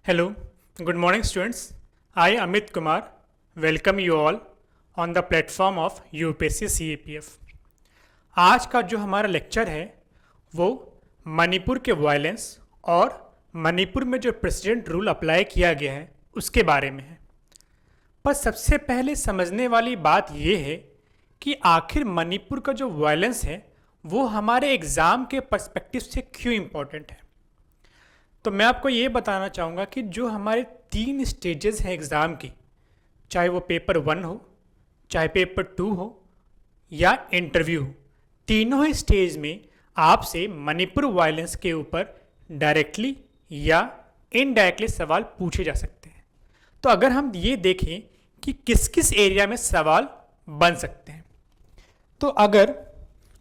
Hello, good morning students. I Amit Kumar welcome you all on the platform of UPSC CAPF. आज का जो हमारा lecture है वो मणिपुर के वायलेंस और मणिपुर में जो प्रेसिडेंट रूल अप्लाई किया गया है उसके बारे में है। पर सबसे पहले समझने वाली बात ये है कि आखिर मणिपुर का जो वायलेंस है वो हमारे एग्ज़ाम के पर्सपेक्टिव से क्यों इम्पोर्टेंट है। तो मैं आपको ये बताना चाहूँगा कि जो हमारे 3 स्टेजेस हैं एग्ज़ाम की, चाहे वो पेपर 1 हो, चाहे पेपर 2 हो या इंटरव्यू हो, तीनों ही स्टेज में आपसे मणिपुर वायलेंस के ऊपर डायरेक्टली या इनडायरेक्टली सवाल पूछे जा सकते हैं। तो अगर हम ये देखें कि किस किस एरिया में सवाल बन सकते हैं, तो अगर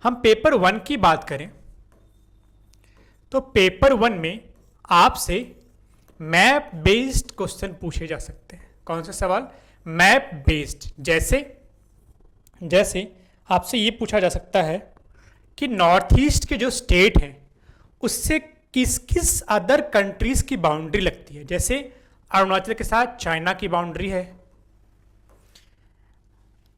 हम पेपर 1 की बात करें तो पेपर 1 में आपसे मैप बेस्ड क्वेश्चन पूछे जा सकते हैं। कौन से सवाल? Map based. जैसे आपसे ये पूछा जा सकता है कि नॉर्थ ईस्ट के जो स्टेट हैं उससे किस किस अदर कंट्रीज की बाउंड्री लगती है। जैसे अरुणाचल के साथ चाइना की बाउंड्री है,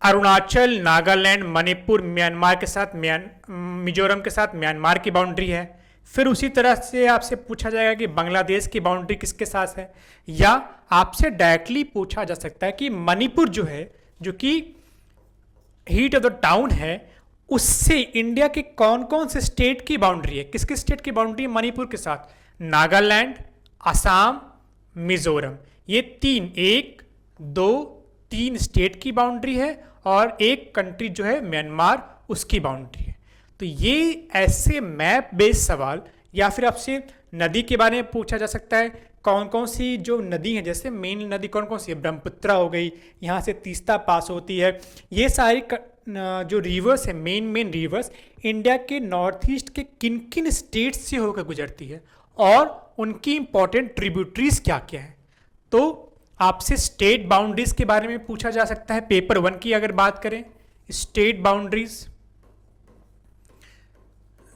अरुणाचल, नागालैंड, मणिपुर, म्यांमार के साथ मिजोरम के साथ म्यांमार की बाउंड्री है। फिर उसी तरह से आपसे पूछा जाएगा कि बांग्लादेश की बाउंड्री किसके साथ है, या आपसे डायरेक्टली पूछा जा सकता है कि मणिपुर जो है, जो कि हीट ऑफ द टाउन है, उससे इंडिया के कौन कौन से स्टेट की बाउंड्री है, किस किस स्टेट की बाउंड्री है मणिपुर के साथ? नागालैंड, असम, मिजोरम, ये 3 स्टेट की बाउंड्री है और एक कंट्री जो है म्यांमार, उसकी बाउंड्री है। तो ये ऐसे मैप बेस्ड सवाल, या फिर आपसे नदी के बारे में पूछा जा सकता है, कौन कौन सी जो नदी है, जैसे मेन नदी कौन कौन सी है, ब्रह्मपुत्र हो गई, यहाँ से तीस्ता पास होती है। ये सारी जो रिवर्स है, मेन रिवर्स इंडिया के नॉर्थ ईस्ट के किन किन स्टेट्स से होकर गुजरती है और उनकी इंपॉर्टेंट ट्रिब्यूटरीज क्या क्या है। तो आपसे स्टेट बाउंड्रीज के बारे में पूछा जा सकता है। पेपर 1 की अगर बात करें, स्टेट बाउंड्रीज।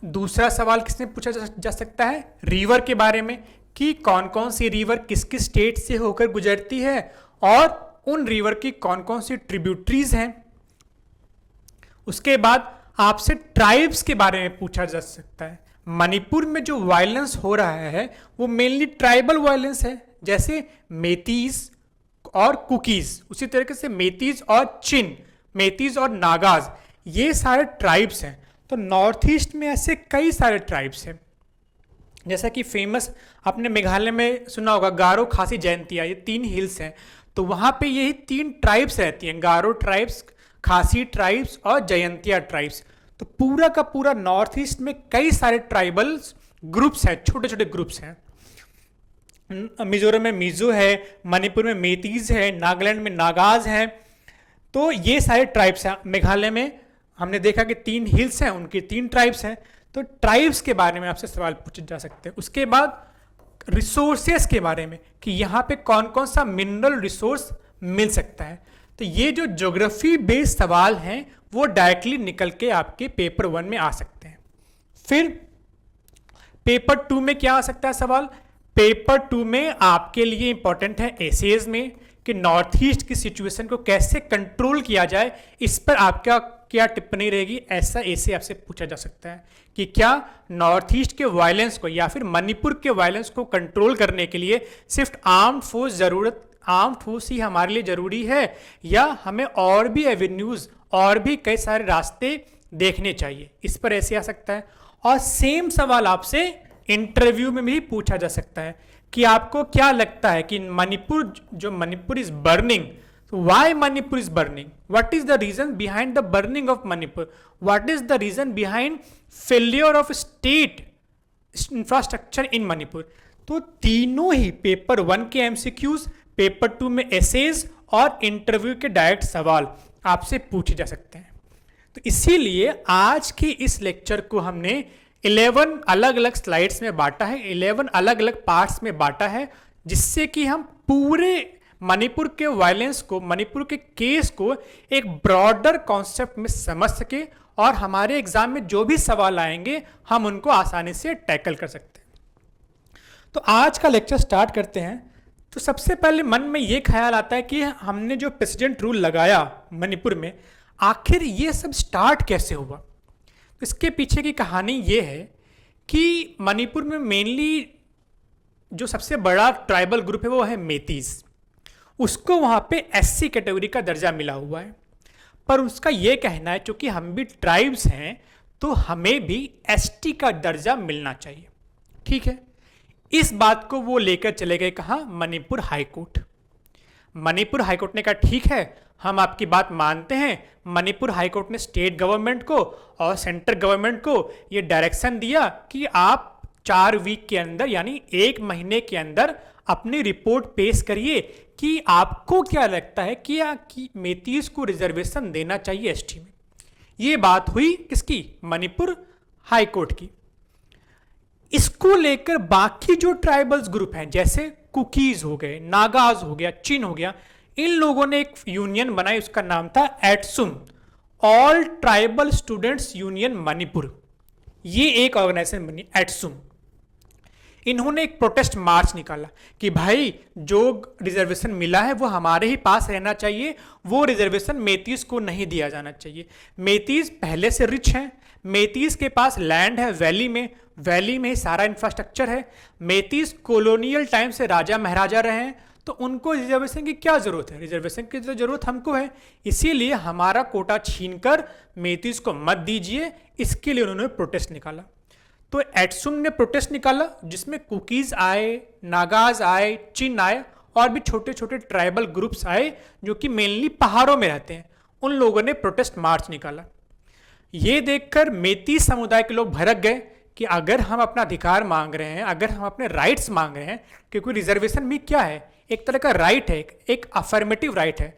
दूसरा सवाल किसने पूछा जा सकता है? रिवर के बारे में, कि कौन कौन सी रिवर किस किस स्टेट से होकर गुजरती है और उन रिवर की कौन कौन सी ट्रिब्यूटरीज हैं। उसके बाद आपसे ट्राइब्स के बारे में पूछा जा सकता है। मणिपुर में जो वायलेंस हो रहा है वो मेनली ट्राइबल वायलेंस है, जैसे मेतीज और कुकीज, उसी तरीके से मेतीज और चिन, मेतीज और नागाज, ये सारे ट्राइब्स हैं। तो नॉर्थ ईस्ट में ऐसे कई सारे ट्राइब्स हैं, जैसा कि फेमस आपने मेघालय में सुना होगा गारो, खासी, जयंतिया, ये 3 हिल्स हैं। तो वहाँ पे यही 3 ट्राइब्स रहती हैं, गारो ट्राइब्स, खासी ट्राइब्स और जयंतिया ट्राइब्स। तो पूरा का पूरा नॉर्थ ईस्ट में कई सारे ट्राइबल्स ग्रुप्स हैं, छोटे छोटे ग्रुप्स हैं। मिजोरम में मिजो है, मणिपुर में मेतीज है, नागालैंड में नागाज हैं। तो ये सारे ट्राइब्स हैं। मेघालय में हमने देखा कि 3 हिल्स हैं, उनकी 3 ट्राइब्स हैं। तो ट्राइब्स के बारे में आपसे सवाल पूछे जा सकते हैं। उसके बाद रिसोर्सेस के बारे में, कि यहाँ पे कौन कौन सा मिनरल रिसोर्स मिल सकता है। तो ये जो ज्योग्राफी बेस्ड सवाल हैं वो डायरेक्टली निकल के आपके पेपर 1 में आ सकते हैं। फिर पेपर 2 में क्या आ सकता है सवाल? पेपर 2 में आपके लिए इंपॉर्टेंट है एसेज में, कि नॉर्थ ईस्ट की सिचुएशन को कैसे कंट्रोल किया जाए, इस पर आपका क्या टिप्पणी रहेगी। ऐसा ऐसे आपसे पूछा जा सकता है कि क्या नॉर्थ ईस्ट के वायलेंस को या फिर मणिपुर के वायलेंस को कंट्रोल करने के लिए सिर्फ आर्म्ड फोर्स ही हमारे लिए जरूरी है, या हमें और भी एवेन्यूज और भी कई सारे रास्ते देखने चाहिए। इस पर ऐसे आ सकता है। और सेम सवाल आपसे इंटरव्यू में भी पूछा जा सकता है कि आपको क्या लगता है कि Manipur is burning, why Manipur is burning? What is the reason behind the burning of Manipur? What is the reason behind failure of state infrastructure in Manipur? तो तीनों ही पेपर 1 के MCQs, पेपर 2 में एसेज और इंटरव्यू के direct सवाल आपसे पूछे जा सकते हैं। तो इसीलिए आज के इस लेक्चर को हमने 11 अलग अलग स्लाइड्स में बांटा है, 11 अलग अलग पार्ट्स में बांटा है, जिससे कि हम पूरे मणिपुर के वायलेंस को, मणिपुर के केस को एक ब्रॉडर कॉन्सेप्ट में समझ सके और हमारे एग्जाम में जो भी सवाल आएंगे हम उनको आसानी से टैकल कर सकते हैं। तो आज का लेक्चर स्टार्ट करते हैं। तो सबसे पहले मन में ये ख्याल आता है कि हमने जो प्रेसिडेंट रूल लगाया मणिपुर में, आखिर ये सब स्टार्ट कैसे हुआ। तो इसके पीछे की कहानी ये है कि मणिपुर में मेनली जो सबसे बड़ा ट्राइबल ग्रुप है वो है मेतीज। उसको वहाँ पे एससी कैटेगरी का दर्जा मिला हुआ है, पर उसका ये कहना है क्योंकि हम भी ट्राइब्स हैं तो हमें भी एसटी का दर्जा मिलना चाहिए। ठीक है, इस बात को वो लेकर चले गए कहाँ, मणिपुर हाईकोर्ट। मणिपुर हाईकोर्ट ने कहा ठीक है, हम आपकी बात मानते हैं। मणिपुर हाईकोर्ट ने स्टेट गवर्नमेंट को और सेंट्रल गवर्नमेंट को ये डायरेक्शन दिया कि आप 4 वीक के अंदर यानी 1 महीने के अंदर अपनी रिपोर्ट पेश करिए कि आपको क्या लगता है कि मेतीज को रिजर्वेशन देना चाहिए एसटी में। ये बात हुई किसकी, मणिपुर हाईकोर्ट की। इसको लेकर बाकी जो ट्राइबल्स ग्रुप हैं जैसे कुकीज हो गए, नागाज हो गया, चिन हो गया, इन लोगों ने एक यूनियन बनाई, उसका नाम था ATSUM, all tribal students union Manipur. ये एक ऑर्गेनाइजेशन बनी एटसुम। इन्होंने एक प्रोटेस्ट मार्च निकाला कि भाई जो रिजर्वेशन मिला है वो हमारे ही पास रहना चाहिए, वो रिजर्वेशन मेतीज को नहीं दिया जाना चाहिए। मेतीज पहले से रिच हैं, मेतीज के पास लैंड है वैली में ही सारा इंफ्रास्ट्रक्चर है। मेतीज कॉलोनियल टाइम से राजा महाराजा रहे हैं, तो उनको रिजर्वेशन की क्या जरूरत है, रिजर्वेशन की तो जरूरत हमको है। इसीलिए हमारा कोटा छीनकर मेतीज को मत दीजिए, इसके लिए उन्होंने प्रोटेस्ट निकाला। तो एटसुम ने प्रोटेस्ट निकाला जिसमें कुकीज आए, नागाज आए, चिन आए और भी छोटे छोटे ट्राइबल ग्रुप्स आए जो कि मेनली पहाड़ों में रहते हैं। उन लोगों ने प्रोटेस्ट मार्च निकाला। ये देखकर मेतीज समुदाय के लोग भड़क गए कि अगर हम अपना अधिकार मांग रहे हैं, अगर हम अपने राइट्स मांग रहे हैं, क्योंकि रिजर्वेशन भी क्या है, एक तरह का राइट है, एक अफर्मेटिव राइट है।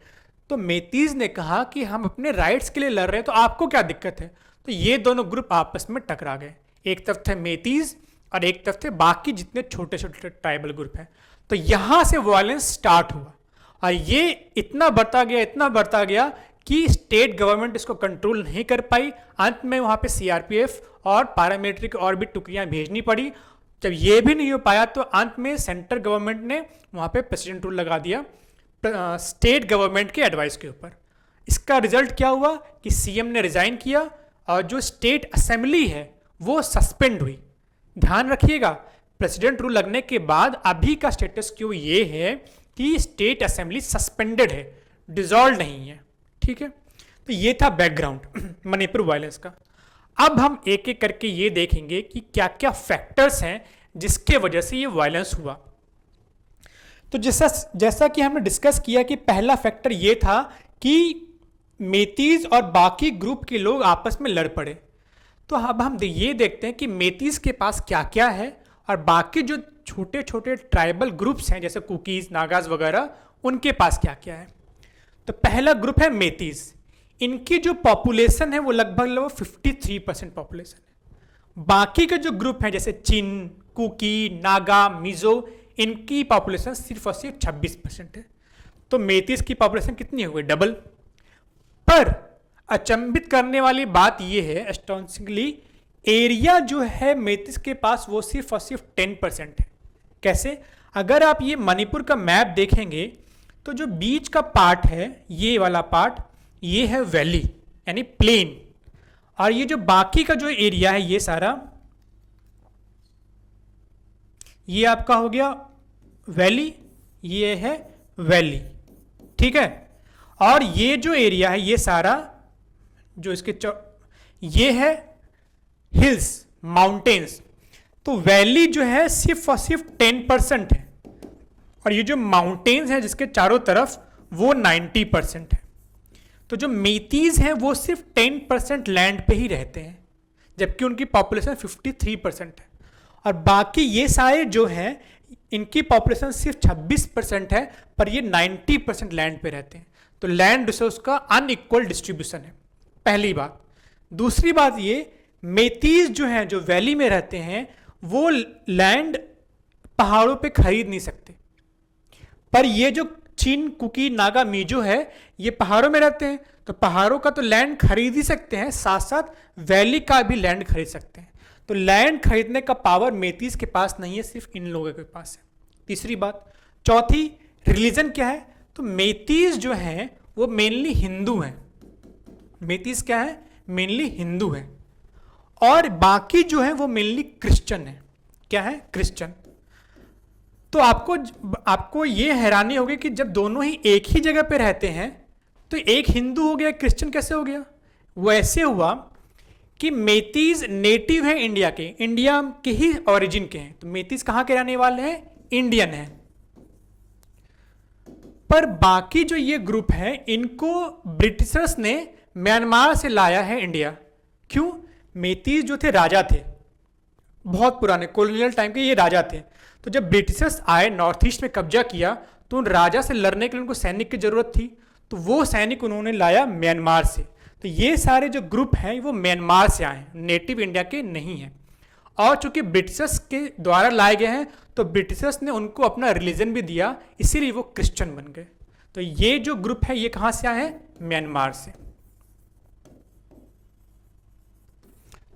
तो मेतीज ने कहा कि हम अपने राइट्स के लिए लड़ रहे हैं, तो आपको क्या दिक्कत है। तो ये दोनों ग्रुप आपस में टकरा गए, एक तरफ थे मेतीज और एक तरफ थे बाकी जितने छोटे छोटे ट्राइबल ग्रुप हैं। तो यहां से वायलेंस स्टार्ट हुआ और ये इतना बढ़ता गया कि स्टेट गवर्नमेंट इसको कंट्रोल नहीं कर पाई। अंत में वहां पे सीआरपीएफ और पैरामिलिट्री की और भी टुकड़ियां भेजनी पड़ी। जब ये भी नहीं हो पाया तो अंत में सेंट्रल गवर्नमेंट ने वहां पे प्रेसिडेंट रूल लगा दिया स्टेट गवर्नमेंट के एडवाइस के ऊपर। इसका रिजल्ट क्या हुआ कि सीएम ने रिजाइन किया और जो स्टेट असेंबली है वो सस्पेंड हुई। ध्यान रखिएगा, प्रेसिडेंट रूल लगने के बाद अभी का स्टेटस क्यों ये है कि स्टेट असेंबली सस्पेंडेड है, डिसॉल्व नहीं है। ठीक है, तो ये था बैकग्राउंड मणिपुर वायलेंस का। अब हम एक एक करके ये देखेंगे कि क्या क्या फैक्टर्स हैं जिसके वजह से ये वायलेंस हुआ। तो जैसा कि हमने डिस्कस किया कि पहला फैक्टर ये था कि मेतीज और बाकी ग्रुप के लोग आपस में लड़ पड़े। तो अब हम ये देखते हैं कि मेतीज के पास क्या क्या है और बाकी जो छोटे छोटे ट्राइबल ग्रुप्स हैं जैसे कुकीज, नागाज वगैरह, उनके पास क्या क्या है। तो पहला ग्रुप है मेतीज। इनकी जो पॉपुलेशन है वो लगभग 53% पॉपुलेशन है। बाकी के जो ग्रुप हैं जैसे चिन, कुकी, नागा, मिजो, इनकी पॉपुलेशन सिर्फ और सिर्फ 26% है। तो मेतीज की पॉपुलेशन कितनी हो गई, डबल। पर अचंभित करने वाली बात यह है, एस्टोनिशिंगली, एरिया जो है मेतीज के पास वो सिर्फ और सिर्फ 10% है। कैसे, अगर आप ये मणिपुर का मैप देखेंगे तो जो बीच का पार्ट है, ये वाला पार्ट, ये है वैली यानी प्लेन, और ये जो बाकी का जो एरिया है ये सारा, ये आपका हो गया वैली, ये है वैली। ठीक है, और ये जो एरिया है ये सारा जो इसके ये है हिल्स, माउंटेन्स। तो वैली जो है सिर्फ और सिर्फ 10% है और ये जो माउंटेन्स हैं जिसके चारों तरफ वो 90% है। तो जो मेतीज हैं वो सिर्फ 10% लैंड पे ही रहते हैं जबकि उनकी पॉपुलेशन 53% है। और बाकी ये सारे जो हैं इनकी पॉपुलेशन सिर्फ 26% है पर ये 90% लैंड पे रहते हैं। तो लैंड रिसोर्स का अनइक्वल डिस्ट्रीब्यूशन है, पहली बात। दूसरी बात ये, मेतीज जो हैं जो वैली में रहते हैं वो लैंड पहाड़ों पे खरीद नहीं सकते, पर ये जो चिन, कुकी, नागा, मिजो है ये पहाड़ों में रहते हैं तो पहाड़ों का तो लैंड खरीद ही सकते हैं, साथ साथ वैली का भी लैंड खरीद सकते हैं। तो लैंड खरीदने का पावर मेतीज के पास नहीं है, सिर्फ इन लोगों के पास है। तीसरी बात, चौथी, रिलीजन क्या है, तो मेतीस जो हैं वो मेनली हिंदू हैं। मेतीस क्या है, मेनली हिंदू हैं। और बाकी जो है वो मेनली क्रिश्चियन है। क्या है, क्रिश्चियन। तो आपको ये हैरानी होगी कि जब दोनों ही एक ही जगह पे रहते हैं तो एक हिंदू हो गया, क्रिश्चियन कैसे हो गया। वो ऐसे हुआ कि मेतीस नेटिव है इंडिया के ही ओरिजिन के हैं। तो मेतीस कहाँ के रहने वाले हैं, इंडियन है। पर बाकी जो ये ग्रुप है इनको ब्रिटिशर्स ने म्यांमार से लाया है इंडिया। क्यों, मेतीस जो थे राजा थे, बहुत पुराने कॉलोनियल टाइम के ये राजा थे। तो जब ब्रिटिशर्स आए नॉर्थ ईस्ट में कब्जा किया तो उन राजा से लड़ने के लिए उनको सैनिक की जरूरत थी, तो वो सैनिक उन्होंने लाया म्यांमार से। तो ये सारे जो ग्रुप हैं वो म्यांमार से आए हैं, नेटिव इंडिया के नहीं हैं। और चूंकि ब्रिटिशर्स के द्वारा लाए गए हैं तो ब्रिटिशर्स ने उनको अपना रिलीजन भी दिया, इसीलिए वो क्रिश्चियन बन गए। तो ये जो ग्रुप है ये कहाँ से आए हैं, म्यांमार से।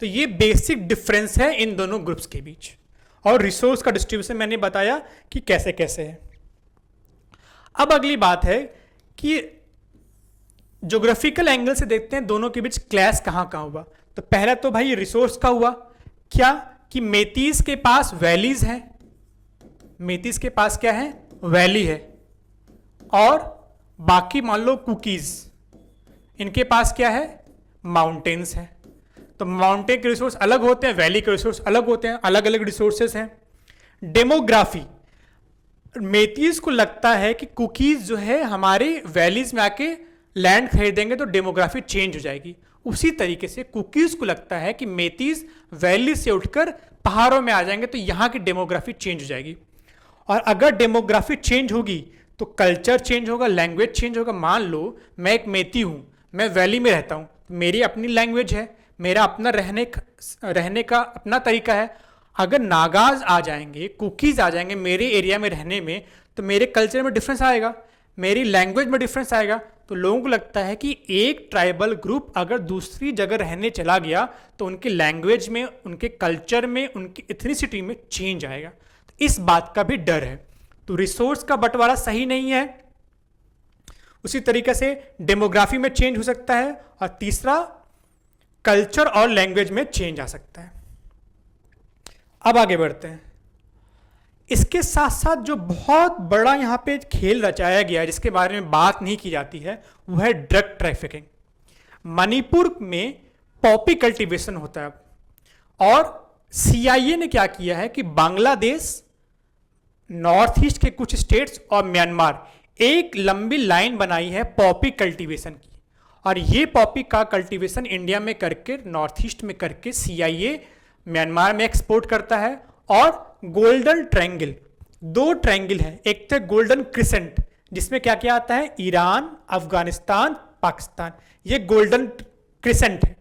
तो ये बेसिक डिफरेंस है इन दोनों ग्रुप्स के बीच। और रिसोर्स का डिस्ट्रीब्यूशन मैंने बताया कि कैसे कैसे है। अब अगली बात है कि ज्योग्राफिकल एंगल से देखते हैं दोनों के बीच क्लैश कहाँ कहाँ हुआ। तो पहला तो भाई रिसोर्स का हुआ, क्या कि मेतीस के पास वैलीज हैं। मेतीस के पास क्या है, वैली है। और बाकी मान लो कुकीज, इनके पास क्या है, माउंटेन्स है। तो माउंटेन के रिसोर्स अलग होते हैं, वैली के रिसोर्स अलग होते हैं, अलग अलग रिसोर्सेस हैं। डेमोग्राफी, मेतीस को लगता है कि कुकीज जो है हमारी वैलीज में आके लैंड खरीदेंगे तो डेमोग्राफी चेंज हो जाएगी। उसी तरीके से कुकीज को लगता है कि मेतीस वैली से उठकर पहाड़ों में आ जाएंगे तो यहाँ की डेमोग्राफी चेंज हो जाएगी। और अगर डेमोग्राफी चेंज होगी तो कल्चर चेंज होगा, लैंग्वेज चेंज होगा। मान लो मैं एक मेती हूँ, मैं वैली में रहता हूँ, मेरी अपनी लैंग्वेज है, मेरा अपना रहने का अपना तरीका है। अगर नागाज आ जाएंगे, कुकीज आ जाएंगे मेरे एरिया में रहने में, तो मेरे कल्चर में डिफरेंस आएगा, मेरी लैंग्वेज में डिफरेंस आएगा। तो लोगों को लगता है कि एक ट्राइबल ग्रुप अगर दूसरी जगह रहने चला गया तो उनकी लैंग्वेज में, उनके कल्चर में, उनकी इथनिसिटी में चेंज आएगा। तो इस बात का भी डर है। तो रिसोर्स का बंटवारा सही नहीं है। उसी तरीके से डेमोग्राफी में चेंज हो सकता है। और तीसरा, कल्चर और लैंग्वेज में चेंज आ सकता है। अब आगे बढ़ते हैं। इसके साथ साथ जो बहुत बड़ा यहाँ पे खेल रचाया गया है जिसके बारे में बात नहीं की जाती है वो है ड्रग ट्रैफिकिंग। मणिपुर में पॉपी कल्टीवेशन होता है और सीआईए ने क्या किया है कि बांग्लादेश, नॉर्थ ईस्ट के कुछ स्टेट्स और म्यांमार एक लंबी लाइन बनाई है पॉपी कल्टीवेशन की। और ये पॉपी का कल्टीवेशन इंडिया में करके, नॉर्थ ईस्ट में करके सीआईए म्यांमार में एक्सपोर्ट करता है। और गोल्डन ट्रायंगल, दो ट्रायंगल है, एक तो गोल्डन क्रिसेंट जिसमें क्या क्या आता है, ईरान, अफगानिस्तान, पाकिस्तान, ये गोल्डन क्रिसेंट है।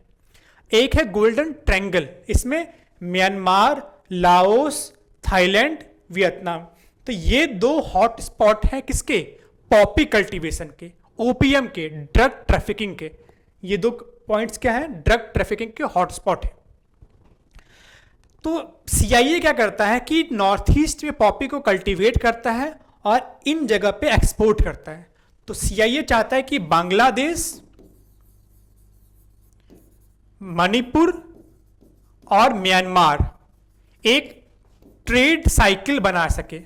एक है गोल्डन ट्रायंगल, इसमें म्यांमार, लाओस, थाईलैंड, वियतनाम। तो ये दो हॉट स्पॉट हैं किसके, पॉपी कल्टीवेशन के, ओपीएम के, ड्रग ट्रैफिकिंग के। ये दो पॉइंट्स क्या है, ड्रग ट्रैफिकिंग के हॉटस्पॉट है। तो सीआईए क्या करता है कि नॉर्थ ईस्ट में पॉपी को कल्टीवेट करता है और इन जगह पे एक्सपोर्ट करता है। तो सीआईए चाहता है कि बांग्लादेश, मणिपुर और म्यांमार एक ट्रेड साइकिल बना सके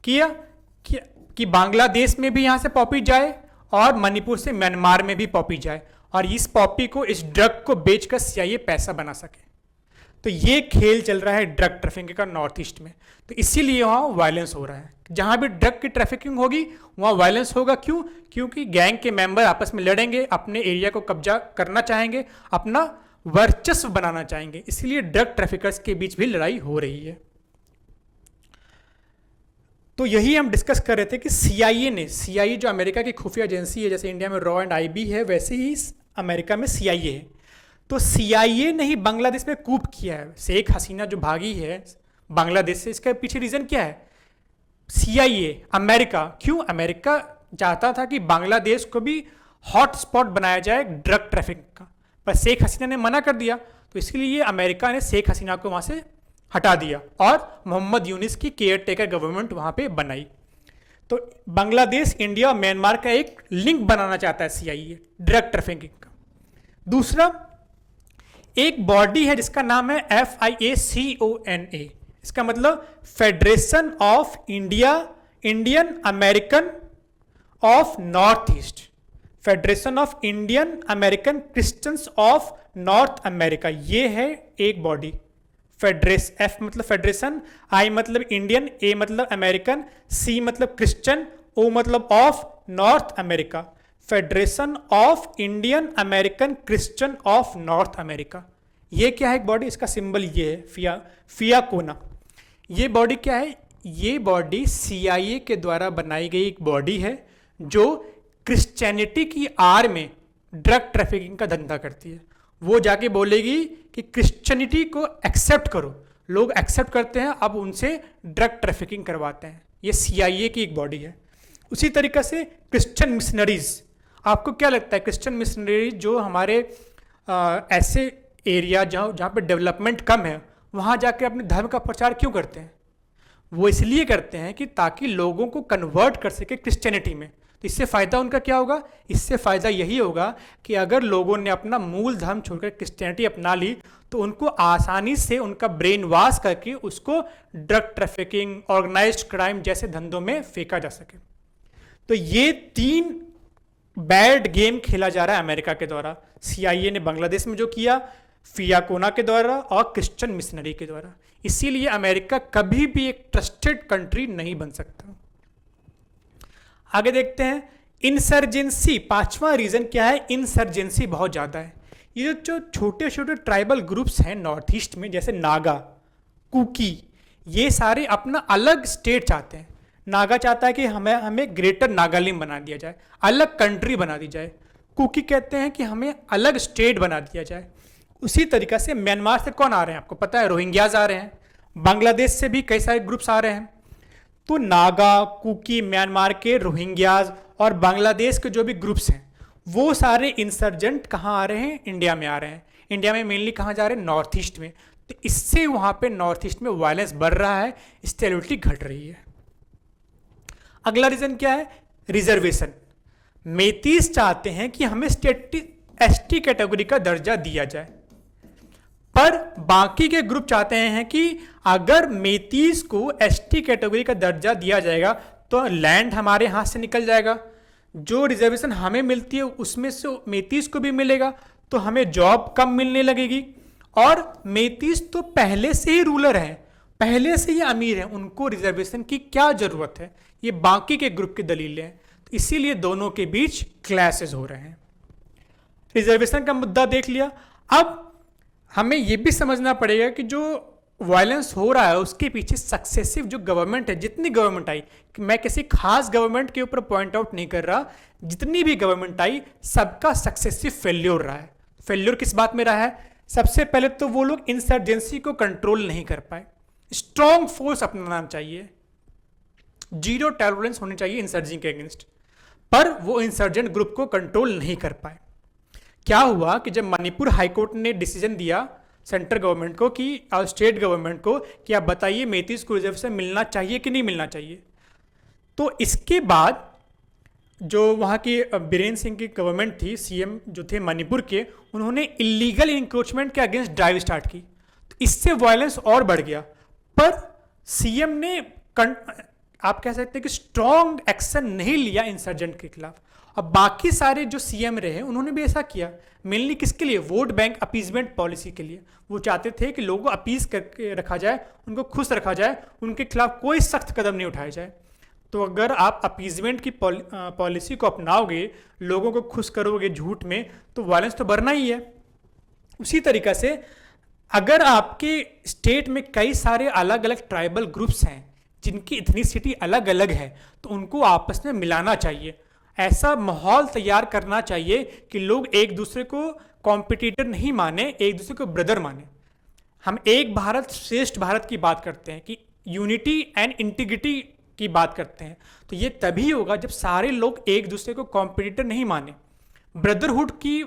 कि बांग्लादेश में भी यहां से पॉपी जाए और मणिपुर से म्यांमार में भी पॉपी जाए और इस पॉपी को, इस ड्रग को बेचकर सीआईए पैसा बना सके। तो ये खेल चल रहा है ड्रग ट्रैफिकिंग का नॉर्थ ईस्ट में। तो इसीलिए वहाँ वायलेंस हो रहा है। जहाँ भी ड्रग की ट्रैफिकिंग होगी वहाँ वायलेंस होगा। क्यों, क्योंकि गैंग के मेंबर आपस में लड़ेंगे, अपने एरिया को कब्जा करना चाहेंगे, अपना वर्चस्व बनाना चाहेंगे। इसलिए ड्रग ट्रैफिकर्स के बीच भी लड़ाई हो रही है। तो यही हम डिस्कस कर रहे थे कि सीआईए जो अमेरिका की खुफिया एजेंसी है, जैसे इंडिया में रॉ एंड आईबी है वैसे ही अमेरिका में सीआईए है। तो सीआईए ने ही बांग्लादेश में कूप किया है। शेख हसीना जो भागी है बांग्लादेश से, इसका पीछे रीजन क्या है, सीआईए, अमेरिका। क्यों, अमेरिका चाहता था कि बांग्लादेश को भी हॉट स्पॉट बनाया जाए ड्रग ट्रैफिक का, पर शेख हसीना ने मना कर दिया। तो इसलिए अमेरिका ने शेख हसीना को वहाँ से हटा दिया और मोहम्मद यूनिस की केयर टेकर गवर्नमेंट वहाँ पे बनाई। तो बांग्लादेश, इंडिया और म्यांमार का एक लिंक बनाना चाहता है सीआईए ड्रग ट्रैफिकिंग का। दूसरा, एक बॉडी है जिसका नाम है FIACONA, इसका मतलब federation of Indian American of north east, federation of Indian American Christians of north America. ये है एक बॉडी। F मतलब फेडरेशन, I मतलब इंडियन, A मतलब अमेरिकन, C मतलब क्रिश्चियन, O मतलब of north America, federation of Indian American Christian of north America. ये क्या है एक बॉडी, इसका सिंबल ये है फियाकोना। ये बॉडी क्या है, ये बॉडी CIA के द्वारा बनाई गई एक बॉडी है जो क्रिश्चियनिटी की आड़ में ड्रग ट्रैफिकिंग का धंधा करती है। वो जाके बोलेगी कि क्रिश्चियनिटी को एक्सेप्ट करो, लोग एक्सेप्ट करते हैं, अब उनसे ड्रग ट्रैफिकिंग करवाते हैं। ये CIA की एक बॉडी है। उसी तरीके से क्रिश्चियन मिशनरीज, आपको क्या लगता है क्रिश्चियन मिशनरीज जो हमारे ऐसे एरिया जहाँ पे डेवलपमेंट कम है वहाँ जाके अपने धर्म का प्रचार क्यों करते हैं? वो इसलिए करते हैं कि ताकि लोगों को कन्वर्ट कर सके क्रिश्चियनिटी में। तो इससे फ़ायदा उनका क्या होगा, इससे फ़ायदा यही होगा कि अगर लोगों ने अपना मूल धर्म छोड़कर क्रिश्चियनिटी अपना ली तो उनको आसानी से उनका ब्रेन वॉश करके उसको ड्रग ट्रैफिकिंग, ऑर्गेनाइज्ड क्राइम जैसे धंधों में फेंका जा सके। तो ये 3 बैड गेम खेला जा रहा है अमेरिका के द्वारा। CIA ने बांग्लादेश में जो किया, फियाकोना के द्वारा और क्रिश्चियन मिशनरी के द्वारा। इसीलिए अमेरिका कभी भी एक ट्रस्टेड कंट्री नहीं बन सकता। आगे देखते हैं इंसर्जेंसी। 5वां रीजन क्या है, इंसर्जेंसी बहुत ज़्यादा है। ये जो छोटे छोटे ट्राइबल ग्रुप्स हैं नॉर्थ ईस्ट में, जैसे नागा, कुकी, ये सारे अपना अलग स्टेट चाहते हैं। नागा चाहता है कि हमें ग्रेटर नागालैंड बना दिया जाए, अलग कंट्री बना दी जाए। कुकी कहते हैं कि हमें अलग स्टेट बना दिया जाए। उसी तरीक़ा से म्यांमार से कौन आ रहे हैं, आपको पता है, रोहिंग्याज आ रहे हैं। बांग्लादेश से भी कई सारे ग्रुप्स आ रहे हैं। तो नागा, कुकी, म्यांमार के रोहिंग्याज और बांग्लादेश के जो भी ग्रुप्स हैं वो सारे इंसर्जेंट कहाँ आ रहे हैं, इंडिया में आ रहे हैं। इंडिया में मेनली कहाँ जा रहे हैं, नॉर्थ ईस्ट में। तो इससे वहाँ पे नॉर्थ ईस्ट में वायलेंस बढ़ रहा है, स्टेबिलिटी घट रही है। अगला रीजन क्या है, रिजर्वेशन। मेतीस चाहते हैं कि हमें ST कैटेगरी का दर्जा दिया जाए, पर बाकी के ग्रुप चाहते हैं कि अगर मेतीस को ST कैटेगरी का दर्जा दिया जाएगा तो लैंड हमारे हाथ से निकल जाएगा, जो रिजर्वेशन हमें मिलती है उसमें से मेतीस को भी मिलेगा, तो हमें जॉब कम मिलने लगेगी। और मेतीस तो पहले से ही रूलर हैं, पहले से ही अमीर हैं, उनको रिजर्वेशन की क्या ज़रूरत है, ये बाकी के ग्रुप की दलीलें हैं। तो इसीलिए दोनों के बीच क्लैशेस हो रहे हैं। रिजर्वेशन का मुद्दा देख लिया। अब हमें यह भी समझना पड़ेगा कि जो वायलेंस हो रहा है उसके पीछे सक्सेसिव जो गवर्नमेंट है, जितनी गवर्नमेंट आई, मैं किसी खास गवर्नमेंट के ऊपर पॉइंट आउट नहीं कर रहा, जितनी भी गवर्नमेंट आई सबका सक्सेसिव फेल्योर रहा है। फेल्योर किस बात में रहा है, सबसे पहले तो वो लोग इंसर्जेंसी को कंट्रोल नहीं कर पाए। स्ट्रॉन्ग फोर्स अपनाना चाहिए, जीरो टॉलरेंस होनी चाहिए इंसर्जिंग के अगेंस्ट, पर वो इंसर्जेंट ग्रुप को कंट्रोल नहीं कर पाए। क्या हुआ कि जब मणिपुर हाईकोर्ट ने डिसीजन दिया सेंट्रल गवर्नमेंट को कि और स्टेट गवर्नमेंट को कि आप बताइए मेतीस को रिजर्वेशन मिलना चाहिए कि नहीं मिलना चाहिए, तो इसके बाद जो वहाँ की बीरेन सिंह की गवर्नमेंट थी, CM जो थे मणिपुर के, उन्होंने इलीगल इंक्रोचमेंट के अगेंस्ट ड्राइव स्टार्ट की। तो इससे वायलेंस और बढ़ गया, पर CM ने आप कह सकते हैं कि स्ट्रॉन्ग एक्शन नहीं लिया इंसर्जेंट के खिलाफ। अब बाकी सारे जो CM रहे उन्होंने भी ऐसा किया, मेनली किसके लिए, वोट बैंक अपीजमेंट पॉलिसी के लिए। वो चाहते थे कि लोगों को अपीज करके रखा जाए, उनको खुश रखा जाए, उनके खिलाफ कोई सख्त कदम नहीं उठाया जाए। तो अगर आप अपीजमेंट की पॉलिसी को अपनाओगे, लोगों को खुश करोगे झूठ में, तो वायलेंस तो बढ़ना ही है। उसी तरीक़ा से अगर आपके स्टेट में कई सारे अलग अलग ट्राइबल ग्रुप्स हैं जिनकी इथनिसिटी अलग अलग है, तो उनको आपस में मिलाना चाहिए। ऐसा माहौल तैयार करना चाहिए कि लोग एक दूसरे को कॉम्पिटिटर नहीं माने, एक दूसरे को ब्रदर माने। हम एक भारत श्रेष्ठ भारत की बात करते हैं कि यूनिटी एंड इंटीग्रिटी की बात करते हैं, तो ये तभी होगा जब सारे लोग एक दूसरे को कॉम्पिटिटर नहीं माने, ब्रदरहुड की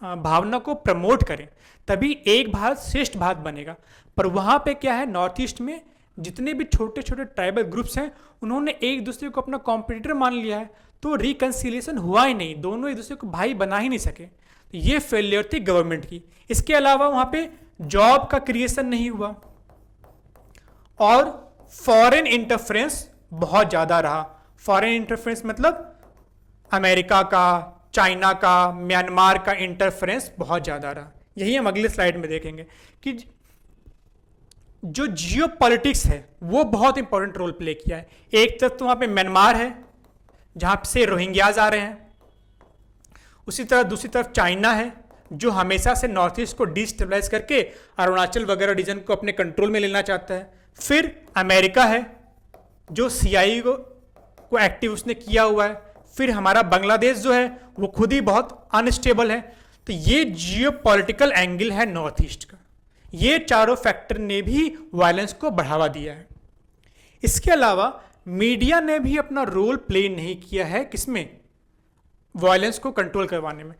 भावना को प्रमोट करें, तभी एक भारत श्रेष्ठ भारत बनेगा। पर वहाँ पे क्या है, नॉर्थ ईस्ट में जितने भी छोटे छोटे ट्राइबल ग्रुप्स हैं उन्होंने एक दूसरे को अपना कॉम्पिटिटर मान लिया है, तो रिकन्सिलिएशन हुआ ही नहीं, दोनों एक दूसरे को भाई बना ही नहीं सके। तो ये फेलियर थी गवर्नमेंट की। इसके अलावा वहाँ पे जॉब का क्रिएशन नहीं हुआ और फॉरेन इंटरफेरेंस बहुत ज़्यादा रहा। फॉरेन इंटरफेरेंस मतलब अमेरिका का, चाइना का, म्यांमार का इंटरफेरेंस बहुत ज़्यादा रहा। यही हम अगले स्लाइड में देखेंगे कि जो जियो पॉलिटिक्स है वो बहुत इंपॉर्टेंट रोल प्ले किया है। एक तरफ तो वहाँ पे म्यांमार है जहाँ से रोहिंग्याज आ रहे हैं, उसी तरह दूसरी तरफ चाइना है जो हमेशा से नॉर्थ ईस्ट को डिस्टेबलाइज करके अरुणाचल वगैरह रीजन को अपने कंट्रोल में लेना चाहता है। फिर अमेरिका है जो सीआई को एक्टिव उसने किया हुआ है। फिर हमारा बांग्लादेश जो है वो खुद ही बहुत अनस्टेबल है। तो ये जियो पॉलिटिकल एंगल है नॉर्थ ईस्ट का। ये चारों फैक्टर ने भी वायलेंस को बढ़ावा दिया है। इसके अलावा मीडिया ने भी अपना रोल प्ले नहीं किया है किसमें, वायलेंस को कंट्रोल करवाने में।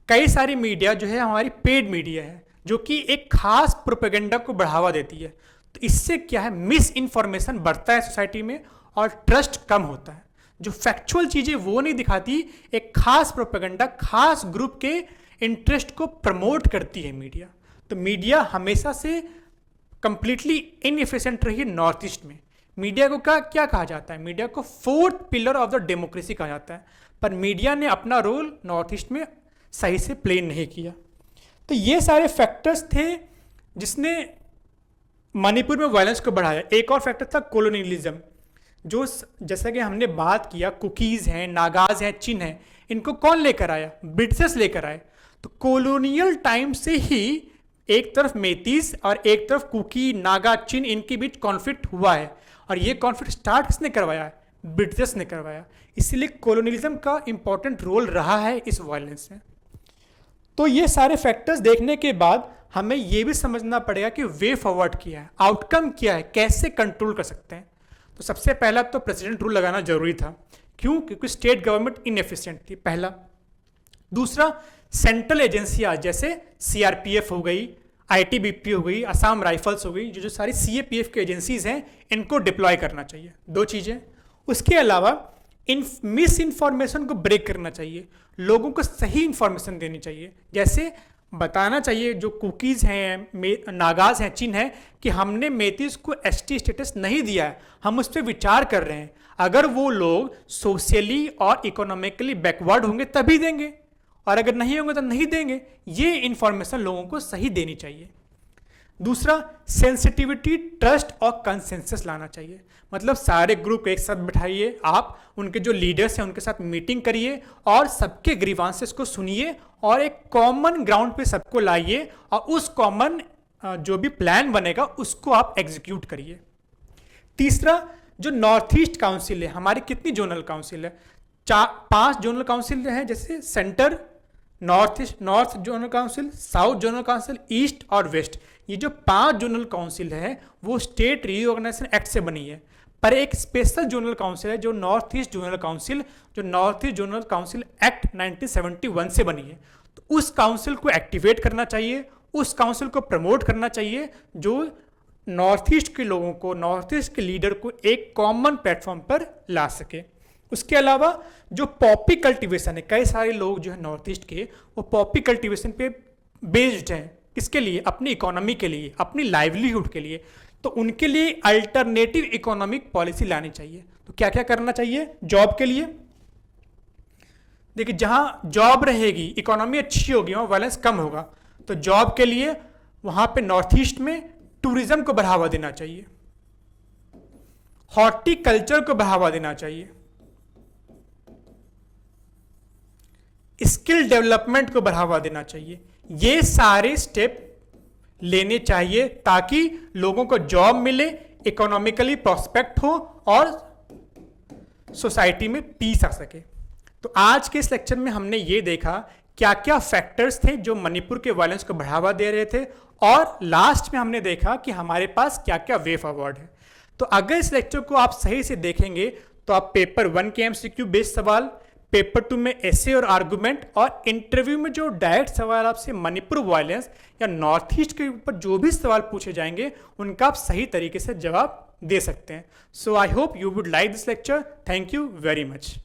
कई सारी मीडिया जो है हमारी पेड मीडिया है जो कि एक खास प्रोपेगेंडा को बढ़ावा देती है। तो इससे क्या है, मिस इन्फॉर्मेशन बढ़ता है सोसाइटी में और ट्रस्ट कम होता है। जो फैक्चुअल चीज़ें वो नहीं दिखाती, एक खास प्रोपेगेंडा खास ग्रुप के इंटरेस्ट को प्रमोट करती है मीडिया। तो मीडिया हमेशा से कंप्लीटली इनएफिशिएंट रही है नॉर्थ ईस्ट में। मीडिया को क्या कहा जाता है, मीडिया को fourth pillar of the democracy कहा जाता है, पर मीडिया ने अपना रोल नॉर्थ ईस्ट में सही से प्ले नहीं किया। तो ये सारे फैक्टर्स थे जिसने मणिपुर में वायलेंस को बढ़ाया। एक और फैक्टर था कोलोनियलिज्म, जो जैसा कि हमने बात किया, कुकीज़ हैं, नागाज हैं, चिन हैं, इनको कौन लेकर आया, ब्रिटिशर्स लेकर आए। तो कॉलोनियल टाइम से ही एक तरफ मेतीस और एक तरफ कुकी, नागा, चिन, इनके बीच कॉन्फ्लिक्ट हुआ है। और ये कॉन्फ्लिक्ट स्टार्ट किसने करवाया है, ब्रिटिशर्स ने करवाया। इसलिए कॉलोनियलिज्म का इंपॉर्टेंट रोल रहा है इस वायलेंस में। तो ये सारे फैक्टर्स देखने के बाद हमें ये भी समझना पड़ेगा कि वे फॉरवर्ड क्या है, आउटकम क्या है, कैसे कंट्रोल कर सकते हैं। तो सबसे पहला तो प्रेसिडेंट रूल लगाना जरूरी था। क्यों? क्योंकि स्टेट गवर्नमेंट इनएफिशिएंट थी, पहला। दूसरा, सेंट्रल एजेंसियां जैसे सीआरपीएफ हो गई, आईटीबीपी हो गई, असम राइफल्स हो गई, जो सारी सीएपीएफ की एजेंसीज हैं, इनको डिप्लॉय करना चाहिए। दो चीज़ें। उसके अलावा मिस इन्फॉर्मेशन को ब्रेक करना चाहिए, लोगों को सही इन्फॉर्मेशन देनी चाहिए। जैसे बताना चाहिए जो कुकीज़ हैं, नागाज हैं, चिन हैं, कि हमने मेतीस को एसटी स्टेटस नहीं दिया है, हम उस पर विचार कर रहे हैं। अगर वो लोग सोशली और इकोनॉमिकली बैकवर्ड होंगे तभी देंगे, और अगर नहीं होंगे तो नहीं देंगे। ये इन्फॉर्मेशन लोगों को सही देनी चाहिए। दूसरा, सेंसिटिविटी, ट्रस्ट और कंसेंसस लाना चाहिए। मतलब सारे ग्रुप एक साथ बैठाइए, आप उनके जो लीडर्स हैं उनके साथ मीटिंग करिए और सबके ग्रीवांसेस को सुनिए और एक कॉमन ग्राउंड पे सबको लाइए और उस कॉमन जो भी प्लान बनेगा उसको आप एग्जीक्यूट करिए। तीसरा, जो नॉर्थ ईस्ट काउंसिल है, हमारी कितनी जोनल काउंसिल है, 5 जोनल काउंसिल है, जैसे centre, north east, north zonal council, south zonal council, east और वेस्ट। ये जो 5 जोनल काउंसिल है वो स्टेट रीऑर्गेनाइजेशन एक्ट से बनी है। पर एक स्पेशल जोनल काउंसिल है जो नॉर्थ ईस्ट जोनल काउंसिल, जो north east zonal council act 1971 से बनी है। तो उस काउंसिल को एक्टिवेट करना चाहिए, उस काउंसिल को प्रमोट करना चाहिए, जो नॉर्थ ईस्ट के लोगों को, नॉर्थ ईस्ट के लीडर को एक कॉमन प्लेटफॉर्म पर ला सके। उसके अलावा जो पॉपी कल्टीवेशन है, कई सारे लोग जो है नॉर्थ ईस्ट के वो पॉपी कल्टीवेशन पे बेस्ड हैं। किसके लिए? अपनी इकोनॉमी के लिए, अपनी लाइवलीहुड के लिए। तो उनके लिए अल्टरनेटिव इकोनॉमिक पॉलिसी लानी चाहिए। तो क्या क्या करना चाहिए जॉब के लिए? देखिए, जहां जॉब रहेगी, इकोनॉमी अच्छी होगी, वहां वायलेंस कम होगा। तो जॉब के लिए वहां पे नॉर्थ ईस्ट में टूरिज्म को बढ़ावा देना चाहिए, हॉर्टिकल्चर को बढ़ावा देना चाहिए, स्किल डेवलपमेंट को बढ़ावा देना चाहिए। ये सारे स्टेप लेने चाहिए ताकि लोगों को जॉब मिले, इकोनॉमिकली प्रॉस्पेक्ट हो और सोसाइटी में पीस आ सके। तो आज के इस लेक्चर में हमने ये देखा क्या क्या फैक्टर्स थे जो मणिपुर के वायलेंस को बढ़ावा दे रहे थे, और लास्ट में हमने देखा कि हमारे पास क्या क्या वे फॉरवर्ड है। तो अगर इस लेक्चर को आप सही से देखेंगे तो आप पेपर 1 के एमसीक्यू बेस्ड सवाल, पेपर 2 में एसे और आर्गुमेंट, और इंटरव्यू में जो डायरेक्ट सवाल आपसे मणिपुर वायलेंस या नॉर्थ ईस्ट के ऊपर जो भी सवाल पूछे जाएंगे उनका आप सही तरीके से जवाब दे सकते हैं। So I hope you would like this lecture. Thank you very much.